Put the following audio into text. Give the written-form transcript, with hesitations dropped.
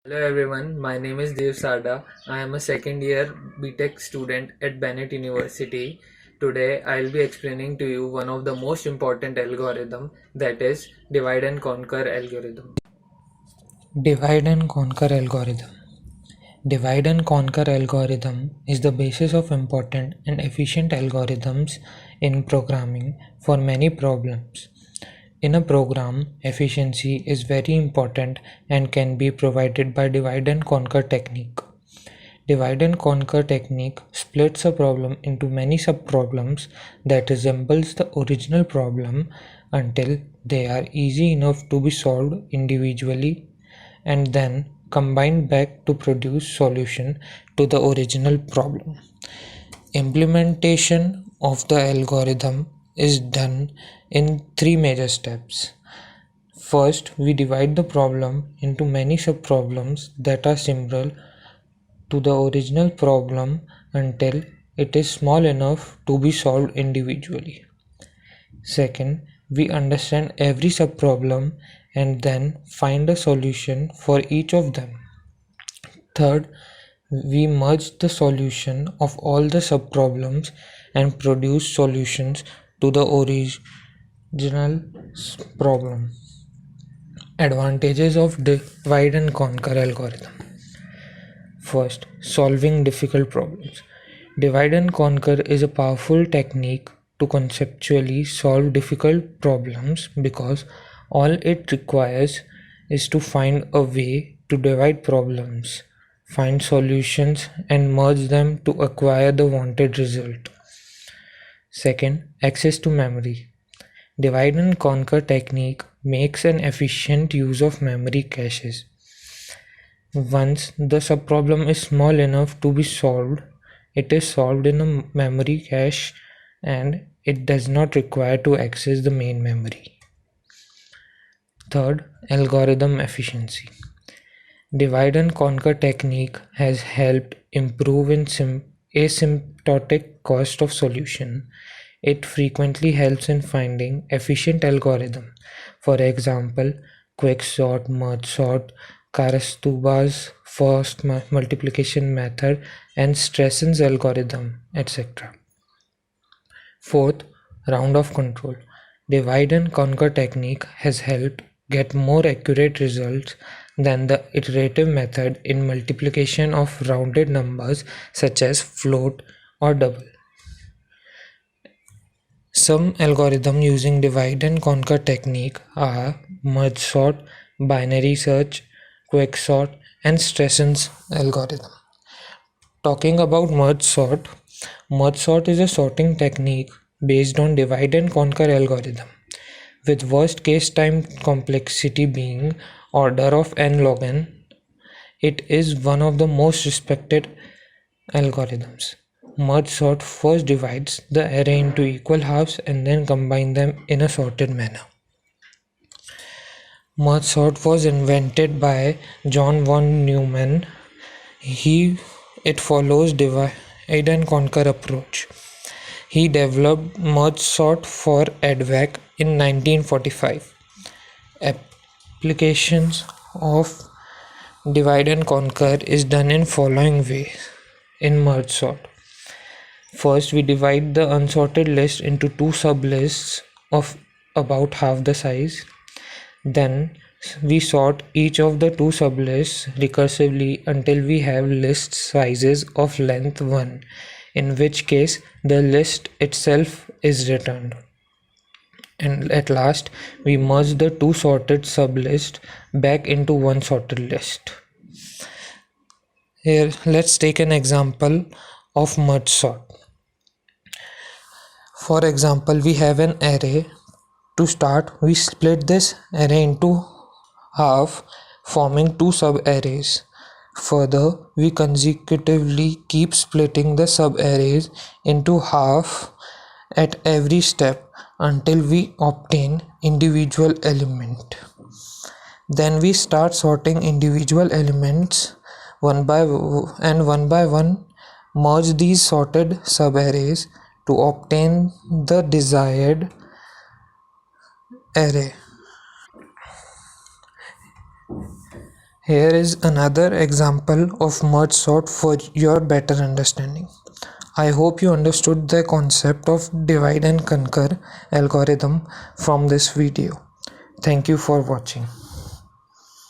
Hello everyone, my name is Dev Sada. I am a second year BTech student at Bennett University. Today I'll be explaining to you one of the most important algorithm, that is divide and conquer algorithm. Divide and conquer algorithm. Divide and conquer algorithm is the basis of important and efficient algorithms in programming for many problems. In a program, efficiency is very important and can be provided by divide and conquer technique. Divide and conquer technique splits a problem into many subproblems that resembles the original problem until they are easy enough to be solved individually and then combined back to produce solution to the original problem. Implementation of the algorithm is done in three major steps. First, we divide the problem into many subproblems that are similar to the original problem until it is small enough to be solved individually. Second, we understand every subproblem and then find a solution for each of them. Third, we merge the solution of all the subproblems and produce solutions to the original problem. Advantages of divide and conquer algorithm. First, solving difficult problems. Divide and conquer is a powerful technique to conceptually solve difficult problems because all it requires is to find a way to divide problems, find solutions, and merge them to acquire the wanted result. Second, access to memory. Divide and conquer technique makes an efficient use of memory caches. Once the subproblem is small enough to be solved, it is solved in a memory cache and it does not require to access the main memory. Third, algorithm efficiency. Divide and conquer technique has helped improve in asymptotic cost of solution. It frequently helps in finding efficient algorithm. For example, quicksort, merge sort, Karastuba's first multiplication method, and Stressen's algorithm, etc. Fourth, round of control. Divide and conquer technique has helped get more accurate results than the iterative method in multiplication of rounded numbers such as float or double. Some algorithms using divide and conquer technique are merge sort, binary search, quicksort, and Stressen's algorithm. Talking about merge sort is a sorting technique based on divide and conquer algorithm, with worst case time complexity being order of n log n. It is one of the most respected algorithms. Merge sort first divides the array into equal halves and then combine them in a sorted manner. Merge sort was invented by John von Neumann. It follows divide and conquer approach. He developed merge sort for ADVAC in 1945. Applications of divide and conquer is done in following way in merge sort. First, we divide the unsorted list into two sublists of about half the size. Then we sort each of the two sublists recursively until we have list sizes of length 1, in which case the list itself is returned. And at last, we merge the two sorted sublists back into one sorted list. Here, let's take an example of merge sort. For example, we have an array. To start, we split this array into half, forming two sub-arrays. Further, we consecutively keep splitting the sub-arrays into half at every step until we obtain individual element. Then we start sorting individual elements one by one, merge these sorted sub-arrays to obtain the desired array. Here is another example of merge sort for your better understanding. I hope you understood the concept of divide and conquer algorithm from this video. Thank you for watching.